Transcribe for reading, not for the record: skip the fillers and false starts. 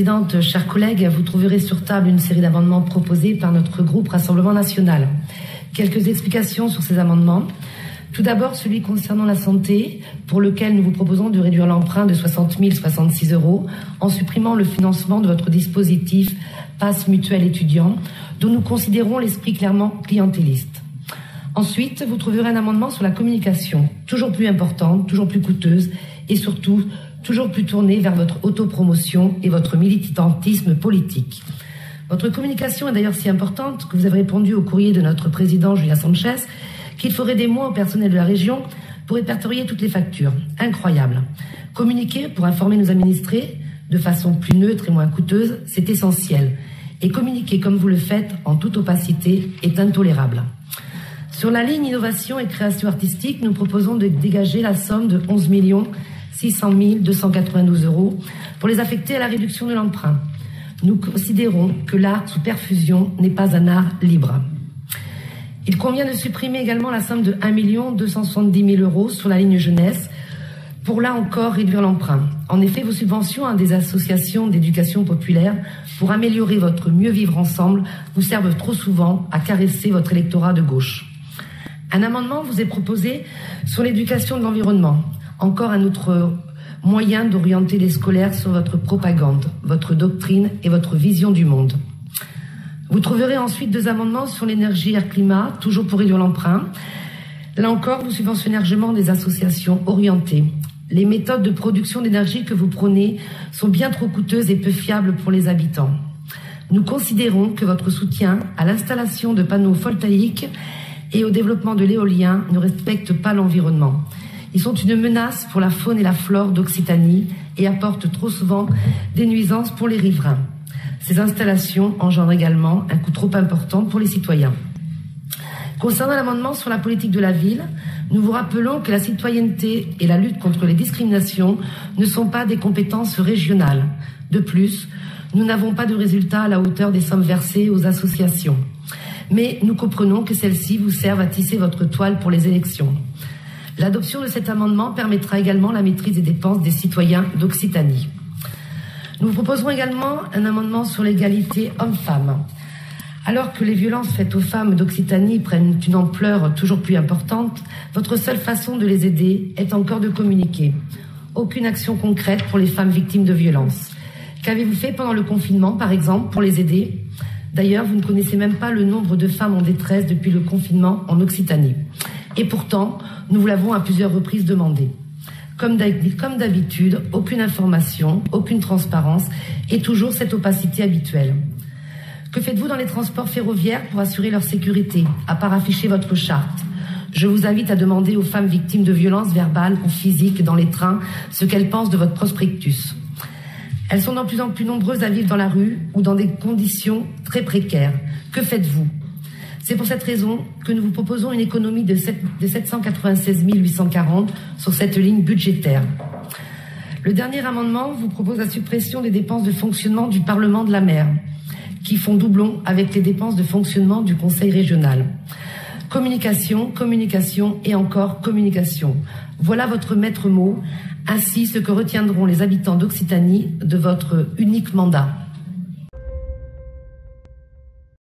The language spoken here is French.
Présidente, chers collègues, vous trouverez sur table une série d'amendements proposés par notre groupe Rassemblement National. Quelques explications sur ces amendements. Tout d'abord, celui concernant la santé, pour lequel nous vous proposons de réduire l'emprunt de 60 066 € en supprimant le financement de votre dispositif Pass Mutuel étudiant, dont nous considérons l'esprit clairement clientéliste. Ensuite, vous trouverez un amendement sur la communication, toujours plus importante, toujours plus coûteuse et surtout toujours plus tournée vers votre autopromotion et votre militantisme politique. Votre communication est d'ailleurs si importante que vous avez répondu au courrier de notre président Julien Sanchez qu'il faudrait des mois au personnel de la région pour répertorier toutes les factures. Incroyable. Communiquer pour informer nos administrés de façon plus neutre et moins coûteuse, c'est essentiel. Et communiquer comme vous le faites en toute opacité est intolérable. Sur la ligne innovation et création artistique, nous proposons de dégager la somme de 11 600 292 € pour les affecter à la réduction de l'emprunt. Nous considérons que l'art sous perfusion n'est pas un art libre. Il convient de supprimer également la somme de 1 270 000 € sur la ligne jeunesse pour là encore réduire l'emprunt. En effet, vos subventions à des associations d'éducation populaire pour améliorer votre mieux vivre ensemble vous servent trop souvent à caresser votre électorat de gauche. Un amendement vous est proposé sur l'éducation de l'environnement. Encore un autre moyen d'orienter les scolaires sur votre propagande, votre doctrine et votre vision du monde. Vous trouverez ensuite 2 amendements sur l'énergie et le climat, toujours pour réduire l'emprunt. Là encore, vous subventionnez largement des associations orientées. Les méthodes de production d'énergie que vous prônez sont bien trop coûteuses et peu fiables pour les habitants. Nous considérons que votre soutien à l'installation de panneaux photovoltaïques et au développement de l'éolien ne respecte pas l'environnement. Ils sont une menace pour la faune et la flore d'Occitanie et apportent trop souvent des nuisances pour les riverains. Ces installations engendrent également un coût trop important pour les citoyens. Concernant l'amendement sur la politique de la ville, nous vous rappelons que la citoyenneté et la lutte contre les discriminations ne sont pas des compétences régionales. De plus, nous n'avons pas de résultats à la hauteur des sommes versées aux associations. Mais nous comprenons que celles-ci vous servent à tisser votre toile pour les élections. L'adoption de cet amendement permettra également la maîtrise des dépenses des citoyens d'Occitanie. Nous vous proposerons également un amendement sur l'égalité homme-femme. Alors que les violences faites aux femmes d'Occitanie prennent une ampleur toujours plus importante, votre seule façon de les aider est encore de communiquer. Aucune action concrète pour les femmes victimes de violences. Qu'avez-vous fait pendant le confinement, par exemple, pour les aider ? D'ailleurs, vous ne connaissez même pas le nombre de femmes en détresse depuis le confinement en Occitanie. Et pourtant, nous vous l'avons à plusieurs reprises demandé. Comme d'habitude, aucune information, aucune transparence et toujours cette opacité habituelle. Que faites-vous dans les transports ferroviaires pour assurer leur sécurité, à part afficher votre charte ? Je vous invite à demander aux femmes victimes de violences verbales ou physiques dans les trains ce qu'elles pensent de votre prospectus. Elles sont de plus en plus nombreuses à vivre dans la rue ou dans des conditions très précaires. Que faites-vous ? C'est pour cette raison que nous vous proposons une économie de 796 840 sur cette ligne budgétaire. Le dernier amendement vous propose la suppression des dépenses de fonctionnement du Parlement de la Mer, qui font doublon avec les dépenses de fonctionnement du Conseil régional. Communication, communication et encore communication. Voilà votre maître mot, ainsi ce que retiendront les habitants d'Occitanie de votre unique mandat.